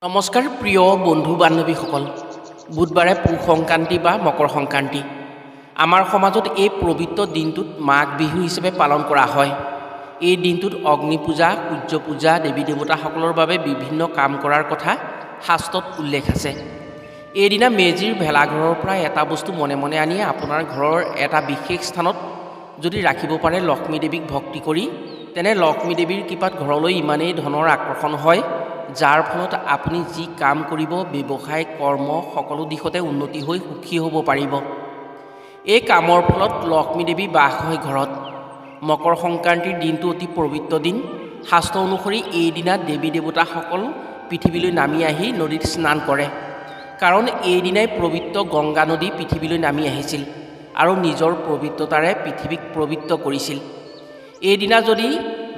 নমস্কাৰ প্ৰিয় বন্ধু বান্ধৱীসকল। বুধবাৰে পুহ সংক্ৰান্তি বা মকৰ সংক্ৰান্তি। আমাৰ সমাজত এই পবিত্ৰ দিনটোত মাঘ বিহু হিচাপে পালন কৰা হয়। এই দিনটোত অগ্নি পূজা, সূৰ্য পূজা, দেৱী দেৱতাসকলৰ বাবে বিভিন্ন কাম কৰাৰ কথা শাস্ত্ৰত উল্লেখ আছে। এইদিনা মেজিৰ ভেলাঘৰৰ পৰা এটা বস্তু মনে মনে আনি আপোনাৰ ঘৰৰ এটা বিশেষ স্থানত যদি ৰাখিব পাৰে লক্ষ্মী দেৱীক ভক্তি কৰি, তেনে লক্ষ্মী দেৱীৰ কৃপাত ঘৰলৈ ইমানেই ধনৰ আকৰ্ষণ হয়, যাৰ ফলত আপুনি যি কাম কৰিব, ব্যৱসায়, কৰ্ম সকলো দিশতে উন্নতি হৈ সুখী হ'ব পাৰিব। এই কামৰ ফলত লক্ষ্মী দেৱী বাস হয় ঘৰত। মকৰ সংক্ৰান্তিৰ দিনটো অতি পবিত্ৰ দিন। শাস্ত্ৰ অনুসৰি এইদিনা দেৱী দেৱতাসকল পৃথিৱীলৈ নামি আহি নদীত স্নান কৰে। কাৰণ এইদিনাই পবিত্ৰ গংগা নদী পৃথিৱীলৈ নামি আহিছিল আৰু নিজৰ পবিত্ৰতাৰে পৃথিৱীক পবিত্ৰ কৰিছিল। এইদিনা যদি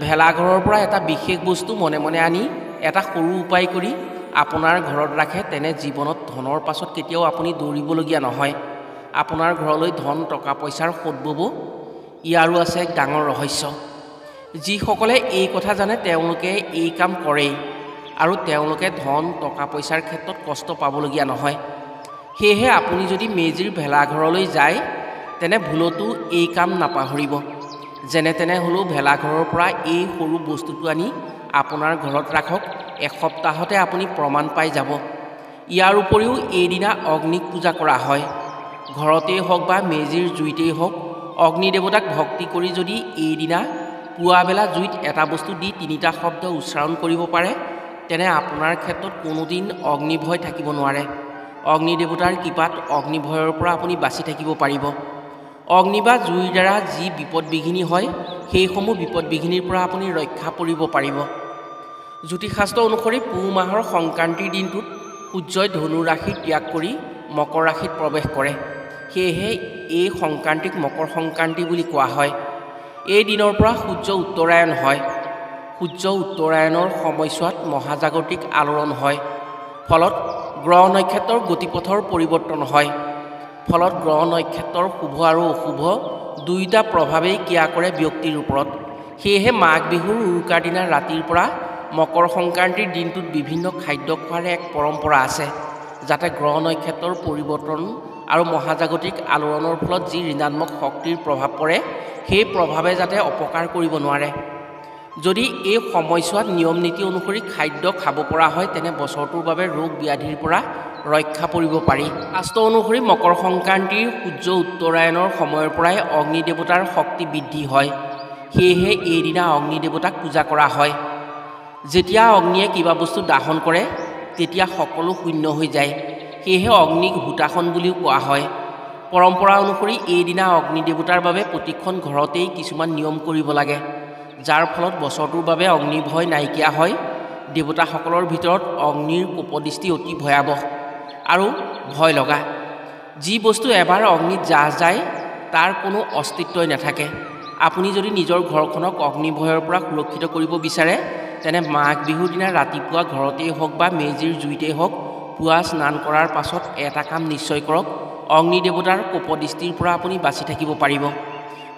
ভেলাঘৰৰ পৰা এটা বিশেষ বস্তু মনে মনে আনি এটা সৰু উপায় কৰি আপোনাৰ ঘৰত ৰাখে, তেনে জীৱনত ধনৰ পাছত কেতিয়াও আপুনি দৌৰিবলগীয়া নহয়। আপোনাৰ ঘৰলৈ ধন টকা পইচাৰ সোঁত বব। ইয়াৰো আছে এক ডাঙৰ ৰহস্য। যিসকলে এই কথা জানে তেওঁলোকে এই কাম কৰেই আৰু তেওঁলোকে ধন টকা পইচাৰ ক্ষেত্ৰত কষ্ট পাবলগীয়া নহয়। সেয়েহে আপুনি যদি মেজিৰ ভেলাঘৰলৈ যায়, তেনে ভুলতো এই কাম নাপাহৰিব। যেনে তেনে হ'লেও ভেলাঘৰৰ পৰা এই সৰু বস্তুটো আনি আপোনাৰ ঘৰত ৰাখক। এসপ্তাহতে আপুনি প্ৰমাণ পাই যাব। ইয়াৰ উপৰিও এইদিনা অগ্নিক পূজা কৰা হয়। ঘৰতেই হওক বা মেজিৰ জুইতেই হওক, অগ্নি দেৱতাক ভক্তি কৰি যদি এইদিনা পুৱাবেলা জুইত এটা বস্তু দি 3টা শব্দ উচ্চাৰণ কৰিব পাৰে, তেনে আপোনাৰ ক্ষেত্ৰত কোনোদিন অগ্নিভয় থাকিব নোৱাৰে। অগ্নি দেৱতাৰ কৃপাত অগ্নিভয়ৰ পৰা আপুনি বাচি থাকিব পাৰিব। অগ্নি বা জুইৰ দ্বাৰা যি বিপদ বিঘিনি হয়, সেইসমূহ বিপদ বিঘিনিৰ পৰা আপুনি ৰক্ষা পৰিব পাৰিব। জ্যোতিষশাস্ত্ৰ অনুসৰি পুহ মাহৰ সংক্ৰান্তিৰ দিনটোত সূৰ্যই ধনু ৰাশি ত্যাগ কৰি মকৰ ৰাশিত প্ৰৱেশ কৰে। সেয়েহে এই সংক্ৰান্তিক মকৰ সংক্ৰান্তি বুলি কোৱা হয়। এই দিনৰ পৰা সূৰ্য উত্তৰায়ণ হয়। সূৰ্য উত্তৰায়ণৰ সময়ছোৱাত মহাজাগতিক আলোড়ন হয়। ফলত গ্ৰহ নক্ষত্ৰৰ গতিপথৰ পৰিৱৰ্তন হয়। ফলত গ্ৰহ নক্ষত্ৰৰ শুভ আৰু অশুভ দুয়োটা প্ৰভাৱেই ক্ৰিয়া কৰে ব্যক্তিৰ ওপৰত। সেয়েহে মাঘ বিহুৰ উৰুকাৰ দিনা ৰাতিৰ পৰা মকৰ সংক্ৰান্তিৰ দিনটোত বিভিন্ন খাদ্য খোৱাৰ এক পৰম্পৰা আছে, যাতে গ্ৰহ নক্ষত্ৰৰ পৰিৱৰ্তন আৰু মহাজাগতিক আলোড়নৰ ফলত যি ঋণাত্মক শক্তিৰ প্ৰভাৱ পৰে, সেই প্ৰভাৱে যাতে অপকাৰ কৰিব নোৱাৰে। যদি এই সময়ছোৱাত নিয়ম নীতি অনুসৰি খাদ্য খাব পৰা হয়, তেনে বছৰটোৰ বাবে ৰোগ ব্যাধিৰ পৰা ৰক্ষা পৰিব পাৰি। শাস্ত্ৰ অনুসৰি মকৰ সংক্ৰান্তিৰ সূৰ্য উত্তৰায়ণৰ সময়ৰ পৰাই অগ্নি দেৱতাৰ শক্তি বৃদ্ধি হয়। সেয়েহে এইদিনা অগ্নি দেৱতাক পূজা কৰা হয়। যেতিয়া অগ্নিয়ে কিবা বস্তু দাহন কৰে, তেতিয়া সকলো শূন্য হৈ যায়। সেয়েহে অগ্নিক হুতাসন বুলিও কোৱা হয়। পৰম্পৰা অনুসৰি এইদিনা অগ্নি দেৱতাৰ বাবে প্ৰতিখন ঘৰতেই কিছুমান নিয়ম কৰিব লাগে, যাৰ ফলত বছৰটোৰ বাবে অগ্নিভয় নাইকিয়া হয়। দেৱতাসকলৰ ভিতৰত অগ্নিৰ কোপদৃষ্টি অতি ভয়াৱহ আৰু ভয় লগা। যি বস্তু এবাৰ অগ্নিত জাহ যায়, তাৰ কোনো অস্তিত্বই নাথাকে। আপুনি যদি নিজৰ ঘৰখনক অগ্নিভয়ৰ পৰা সুৰক্ষিত কৰিব বিচাৰে, তেনে মাঘ বিহুৰ দিনা ৰাতিপুৱা ঘৰতেই হওক বা মেজিৰ জুইতেই হওক, পুৱা স্নান কৰাৰ পাছত এটা কাম নিশ্চয় কৰক। অগ্নি দেৱতাৰ কোপদৃষ্টিৰ পৰা আপুনি বাচি থাকিব পাৰিব।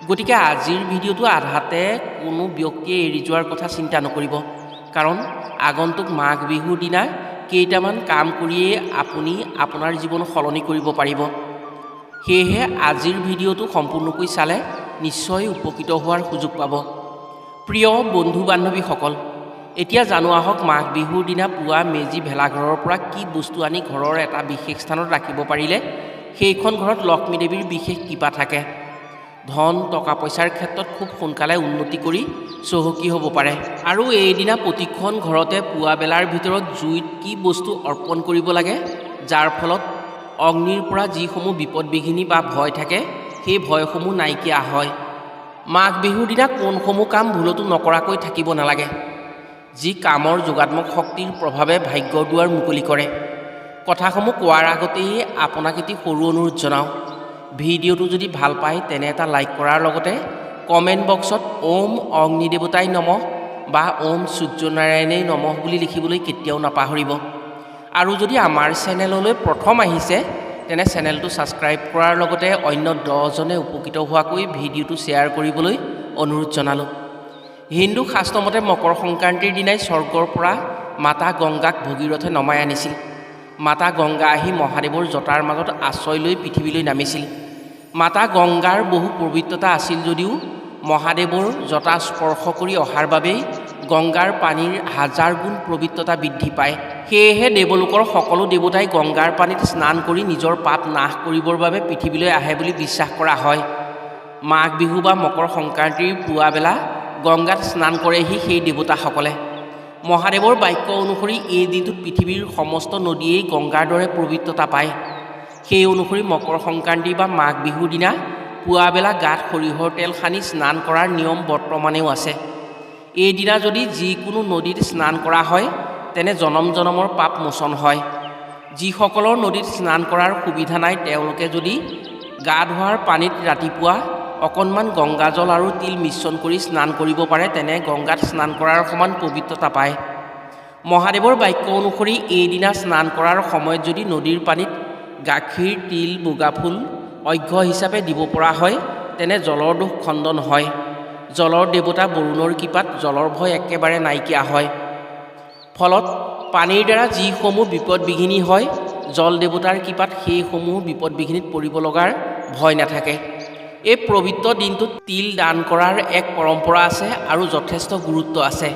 গতিকে আজিৰ ভিডিঅ'টো আধাতে কোনো ব্যক্তিয়ে এৰি যোৱাৰ কথা চিন্তা নকৰিব। কাৰণ আগন্তুক মাঘ বিহুৰ দিনা কেইটামান কাম কৰিয়েই আপুনি আপোনাৰ জীৱন সলনি কৰিব পাৰিব। সেয়েহে আজিৰ ভিডিঅ'টো সম্পূৰ্ণকৈ চালে নিশ্চয় উপকৃত হোৱাৰ সুযোগ পাব। প্ৰিয় বন্ধু বান্ধৱীসকল, এতিয়া জানো আহক মাঘ বিহুৰ দিনা পুৱা মেজি ভেলাঘৰৰ পৰা কি বস্তু আনি ঘৰৰ এটা বিশেষ স্থানত ৰাখিব পাৰিলে সেইখন ঘৰত লক্ষ্মী দেৱীৰ বিশেষ কৃপা থাকে। ধন টকা পইচাৰ ক্ষেত্ৰত খুব সোনকালে উন্নতি কৰি চহকী হ'ব পাৰে। আৰু এইদিনা প্ৰতিখন ঘৰতে পুৱাবেলাৰ ভিতৰত জুইত কি বস্তু অৰ্পণ কৰিব লাগে, যাৰ ফলত অগ্নিৰ পৰা যিসমূহ বিপদ বিঘিনি বা ভয় থাকে, সেই ভয়সমূহ নাইকিয়া হয়। মাঘ বিহুৰ দিনা কোনসমূহ কাম ভুলতো নকৰাকৈ থাকিব নালাগে, যি কামৰ যোগাত্মক শক্তিৰ প্ৰভাৱে ভাগ্যৰ দুৱাৰ মুকলি কৰে। কথাসমূহ কোৱাৰ আগতেই আপোনাক এটি সৰু অনুৰোধ জনাওঁ। ভিডিঅ'টো যদি ভাল পায়, তেনে এটা লাইক কৰাৰ লগতে কমেণ্ট বক্সত ওম অগ্নি দেৱতাই নমঃ বা ওম সূৰ্যনাৰায়ণেই নমঃ বুলি লিখিবলৈ কেতিয়াও নাপাহৰিব। আৰু যদি আমাৰ চেনেললৈ প্ৰথম আহিছে, তেনে চেনেলটো ছাবস্ক্ৰাইব কৰাৰ লগতে অন্য 10জনে উপকৃত হোৱাকৈ ভিডিঅ'টো শ্বেয়াৰ কৰিবলৈ অনুৰোধ জনালোঁ। হিন্দু শাস্ত্ৰমতে মকৰ সংক্ৰান্তিৰ দিনাই স্বৰ্গৰ পৰা মাতা গংগাক ভগীৰথে নমাই আনিছিল। মাতা গংগা আহি মহাদেৱৰ জটাৰ মাজত আশ্ৰয় লৈ পৃথিৱীলৈ নামিছিল। মাতা গংগাৰ বহু পবিত্ৰতা আছিল যদিও মহাদেৱৰ জটা স্পৰ্শ কৰি অহাৰ বাবেই গংগাৰ পানীৰ 1000 গুণ পবিত্ৰতা বৃদ্ধি পায়। সেয়েহে দেৱলোকৰ সকলো দেৱতাই গংগাৰ পানীত স্নান কৰি নিজৰ পাপ নাশ কৰিবৰ বাবে পৃথিৱীলৈ আহে বুলি বিশ্বাস কৰা হয়। মাঘ বিহু বা মকৰ সংক্ৰান্তিৰ পুৱাবেলা গংগাত স্নান কৰেহি সেই দেৱতাসকলে। মহাদেৱৰ বাক্য অনুসৰি এই দিনটোত পৃথিৱীৰ সমস্ত নদীয়েই গংগাৰ দৰে পবিত্ৰতা পায়। সেই অনুসৰি মকৰ সংক্ৰান্তি বা মাঘ বিহুৰ দিনা পুৱাবেলা গাত সৰিয়হৰ তেল সানি স্নান কৰাৰ নিয়ম বৰ্তমানেও আছে। এইদিনা যদি যিকোনো নদীত স্নান কৰা হয় তেনে জনম জনমৰ পাপ মোচন হয়। যিসকলৰ নদীত স্নান কৰাৰ সুবিধা নাই তেওঁলোকে যদি গা ধোৱাৰ পানীত ৰাতিপুৱা অকণমান গংগাজল আৰু তিল মিশ্ৰণ কৰি স্নান কৰিব পাৰে তেনে গংগাত স্নান কৰাৰ সমান পবিত্ৰতা পায়। মহাদেৱৰ বাক্য অনুসৰি এইদিনা স্নান কৰাৰ সময়ত যদি নদীৰ পানীত গাখীৰ, তিল, মুগা ফুল অৰ্ঘ্য হিচাপে দিব পৰা হয় তেনে জলৰ দোষ খণ্ডন হয়। জলৰ দেৱতা বৰুণৰ কৃপাত জলৰ ভয় একেবাৰে নাইকিয়া হয়। ফলত পানীৰ দ্বাৰা যিসমূহ বিপদবিঘিনি হয় জল দেৱতাৰ কৃপাত সেইসমূহ বিপদবিঘিনিত পৰিব লগাৰ ভয় নাথাকে। এই পবিত্ৰ দিনটোত তিল দান কৰাৰ এক পৰম্পৰা আছে আৰু যথেষ্ট গুৰুত্ব আছে।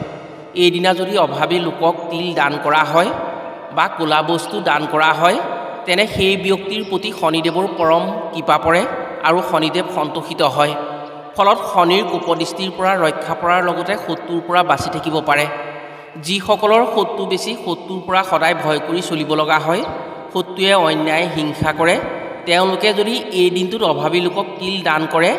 এইদিনা যদি অভাৱী লোকক তিল দান কৰা হয় বা ক'লা বস্তু দান কৰা হয় তেনে সেই ব্যক্তিৰ প্ৰতি শনিদেৱৰ পৰম কৃপা পৰে আৰু শনিদেৱ সন্তোষিত হয়। ফলত শনিৰ কোপদৃষ্টিৰ পৰা ৰক্ষা পৰাৰ লগতে শত্ৰুৰ পৰা বাচি থাকিব পাৰে। যিসকলৰ শত্ৰু বেছি শত্ৰুৰ পৰা সদায় ভয় কৰি চলিব লগা হয়, শত্ৰুৱে অন্যায় হিংসা কৰে, তেওঁলোকে যদি এই দিনটোত অভাৱী লোকক তিল দান কৰে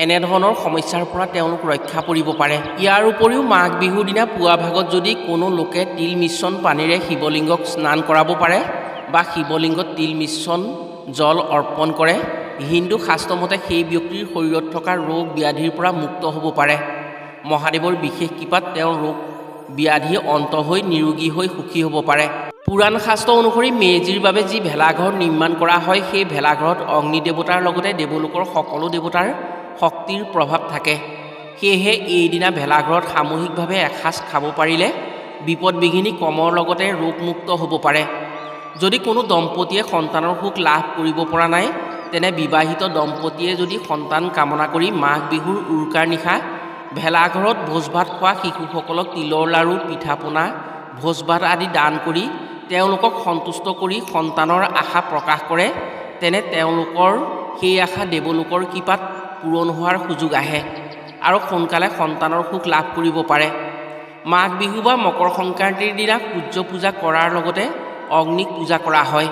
এনেধৰণৰ সমস্যাৰ পৰা তেওঁলোক ৰক্ষা পৰিব পাৰে। ইয়াৰ উপৰিও মাঘ বিহুৰ দিনা পুৱা ভাগত যদি কোনো লোকে তিল মিশ্ৰণ পানীৰে শিৱলিংগক স্নান কৰাব পাৰে বা শিৱলিংগত তিল মিশ্ৰণ জল অৰ্পণ কৰে হিন্দু শাস্ত্ৰমতে সেই ব্যক্তিৰ শৰীৰত থকা ৰোগ ব্যাধিৰ পৰা মুক্ত হ'ব পাৰে। মহাদেৱৰ বিশেষ কৃপাত তেওঁৰ ৰোগ ব্যাধি অন্ত হৈ নিৰোগী হৈ সুখী হ'ব পাৰে। পুৰাণ শাস্ত্ৰ অনুসৰি মেজিৰ বাবে যি ভেলাঘৰ নিৰ্মাণ কৰা হয় সেই ভেলাঘৰত অগ্নি দেৱতাৰ লগতে দেৱলোকৰ সকলো দেৱতাৰ শক্তিৰ প্ৰভাৱ থাকে। সেয়েহে এইদিনা ভেলাঘৰত সামূহিকভাৱে এসাঁজ খাব পাৰিলে বিপদবিঘিনি কমৰ লগতে ৰোগমুক্ত হ'ব পাৰে। যদি কোনো দম্পতীয়ে সন্তানৰ সুখ লাভ কৰিব পৰা নাই তেনে বিবাহিত দম্পতীয়ে যদি সন্তান কামনা কৰি মাঘ বিহুৰ উৰুকাৰ নিশা ভেলাঘৰত ভোজ ভাত খোৱা শিশুসকলক তিলৰ লাড়ু, পিঠা পনা, ভোজ ভাত আদি দান কৰি তেওঁলোকক সন্তুষ্ট কৰি সন্তানৰ আশা প্ৰকাশ কৰে তেনে তেওঁলোকৰ সেই আশা দেৱলোকৰ কৃপাত পূৰণ হোৱাৰ সুযোগ আহে আৰু সোনকালে সন্তানৰ সুখ লাভ কৰিব পাৰে। মাঘ বিহু বা মকৰ সংক্ৰান্তিৰ দিনা সূৰ্য পূজা কৰাৰ লগতে অগ্নিক পূজা কৰা হয়।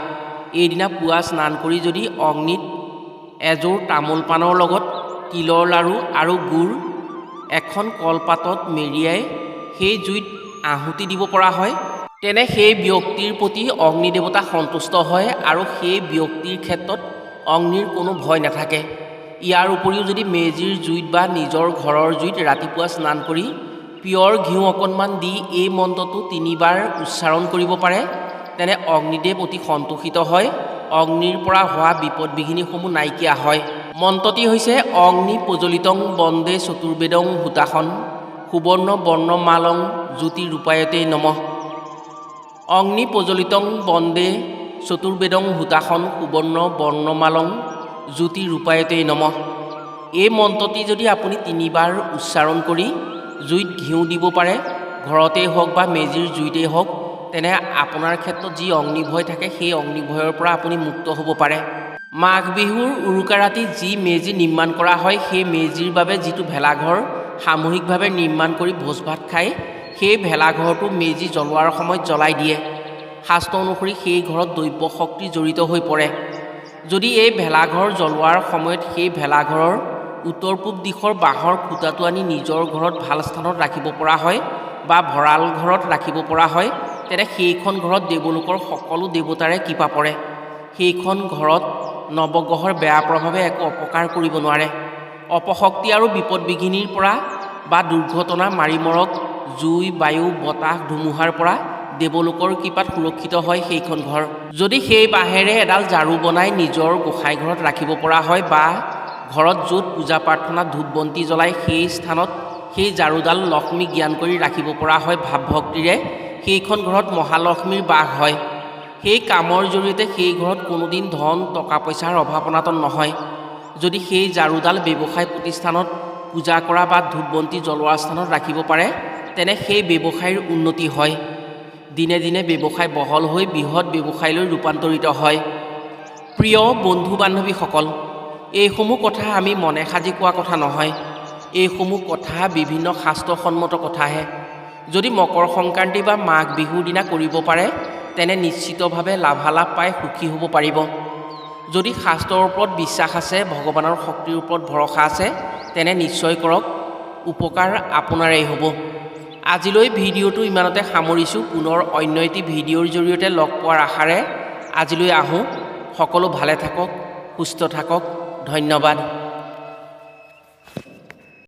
এইদিনা পুৱা স্নান কৰি যদি অগ্নিত এযোৰ তামোল পাণৰ লগত তিলৰ লাড়ু আৰু গুড় এখন কলপাতত মেৰিয়াই সেই জুইত আহুতি দিব পৰা হয় তেনে সেই ব্যক্তিৰ প্ৰতি অগ্নি দেৱতা সন্তুষ্ট হয় আৰু সেই ব্যক্তিৰ ক্ষেত্ৰত অগ্নিৰ কোনো ভয় নাথাকে। ইয়াৰ উপৰিও যদি মেজিৰ জুইত বা নিজৰ ঘৰৰ জুইত ৰাতিপুৱা স্নান কৰি পিয়ৰ ঘিউ অকণমান দি এই মন্ত্ৰটো 3 বাৰ উচ্চাৰণ কৰিব পাৰে তেনে অগ্নিদেৱ অতি সন্তোষিত হয়, অগ্নিৰ পৰা হোৱা বিপদবিঘিনিসমূহ নাইকিয়া হয়। মন্ত্ৰটি হৈছে অগ্নি প্ৰজ্বলিতং বন্দে চতুৰ্বেদং হুতাসন সুবৰ্ণ বৰ্ণমালং জ্যোতি ৰূপায়তে নমঃ। অগ্নি প্ৰজ্বলিতং বন্দে চতুৰ্বেদং হুতাসন সুবৰ্ণ বৰ্ণমালং জ্যোতি ৰূপায়তে নমঃ। এই মন্ত্ৰটি যদি আপুনি 3 বাৰ উচ্চাৰণ কৰি জুইত ঘিউ দিব পাৰে, ঘৰতেই হওক বা মেজিৰ জুইতেই হওক, তেনে আপোনাৰ ক্ষেত্ৰত যি অগ্নিভয় থাকে সেই অগ্নিভয়ৰ পৰা আপুনি মুক্ত হ'ব পাৰে। মাঘ বিহুৰ উৰুকা ৰাতি যি মেজি নিৰ্মাণ কৰা হয় সেই মেজিৰ বাবে যিটো ভেলাঘৰ সামূহিকভাৱে নিৰ্মাণ কৰি ভোজ ভাত খায় সেই ভেলাঘৰটো মেজি জ্বলোৱাৰ সময়ত জ্বলাই দিয়ে। শাস্ত্ৰ অনুসৰি সেই ঘৰত দৈৱ শক্তি জড়িত হৈ পৰে। যদি এই ভেলাঘৰ জ্বলোৱাৰ সময়ত সেই ভেলাঘৰৰ উত্তৰ পূব দিশৰ বাঁহৰ খুঁটাটো আনি নিজৰ ঘৰত ভাল স্থানত ৰাখিব পৰা হয় বা ভঁৰাল ঘৰত ৰাখিব পৰা হয় তেনে সেইখন ঘৰত দেৱলোকৰ সকলো দেৱতাৰে কৃপা পৰে। সেইখন ঘৰত নৱগ্ৰহৰ বেয়া প্ৰভাৱে একো অপকাৰ কৰিব নোৱাৰে। অপশক্তি আৰু বিপদবিঘিনিৰ পৰা বা দুৰ্ঘটনা, মাৰিমৰক, জুই, বায়ু, বতাহ, ধুমুহাৰ পৰা দেৱলোকৰ কৃপাত সুৰক্ষিত হয় সেইখন ঘৰ। যদি সেই বাঁহেৰে এডাল ঝাৰু বনাই নিজৰ গোসাঁই ঘৰত ৰাখিব পৰা হয় বা ঘৰত য'ত পূজা প্ৰাৰ্থনা ধূপ বন্তি জ্বলাই সেই স্থানত সেই ঝাৰুডাল লক্ষ্মী জ্ঞান কৰি ৰাখিব পৰা হয় ভাৱ ভক্তিৰে, সেইখন ঘৰত মহালক্ষ্মীৰ বাস হয়। সেই কামৰ জৰিয়তে সেই ঘৰত কোনোদিন ধন টকা পইচাৰ অভাৱ অনাটন নহয়। যদি সেই ঝাৰুডাল ব্যৱসায় প্ৰতিষ্ঠানত পূজা কৰা বা ধূপ বন্তি জ্বলোৱাৰ স্থানত ৰাখিব পাৰে, তেনে সেই ব্যৱসায়ৰ উন্নতি হয়। দিনে দিনে ব্যৱসায় বহল হৈ বৃহৎ ব্যৱসায়লৈ ৰূপান্তৰিত হয়। প্ৰিয় বন্ধু বান্ধৱীসকল, এইসমূহ কথা আমি মনে সাজি কোৱা কথা নহয়। এইসমূহ কথা বিভিন্ন শাস্ত্ৰসন্মত কথাহে। যদি মকৰ সংক্ৰান্তি বা মাঘ বিহুৰ দিনা কৰিব পাৰে, তেনে নিশ্চিতভাৱে লাভালাভ পাই সুখী হ'ব পাৰিব। যদি শাস্ত্ৰৰ ওপৰত বিশ্বাস আছে, ভগৱানৰ শক্তিৰ ওপৰত ভৰসা আছে, তেনে নিশ্চয় কৰক, উপকাৰ আপোনাৰেই হ'ব। আজিলৈ ভিডিঅ'টো ইমানতে সামৰিছোঁ। পুনৰ অন্য এটি ভিডিঅ'ৰ জৰিয়তে লগ পোৱাৰ আশাৰে আজিলৈ আহোঁ। সকলো ভালে থাকক, সুস্থ থাকক। ধন্যবাদ।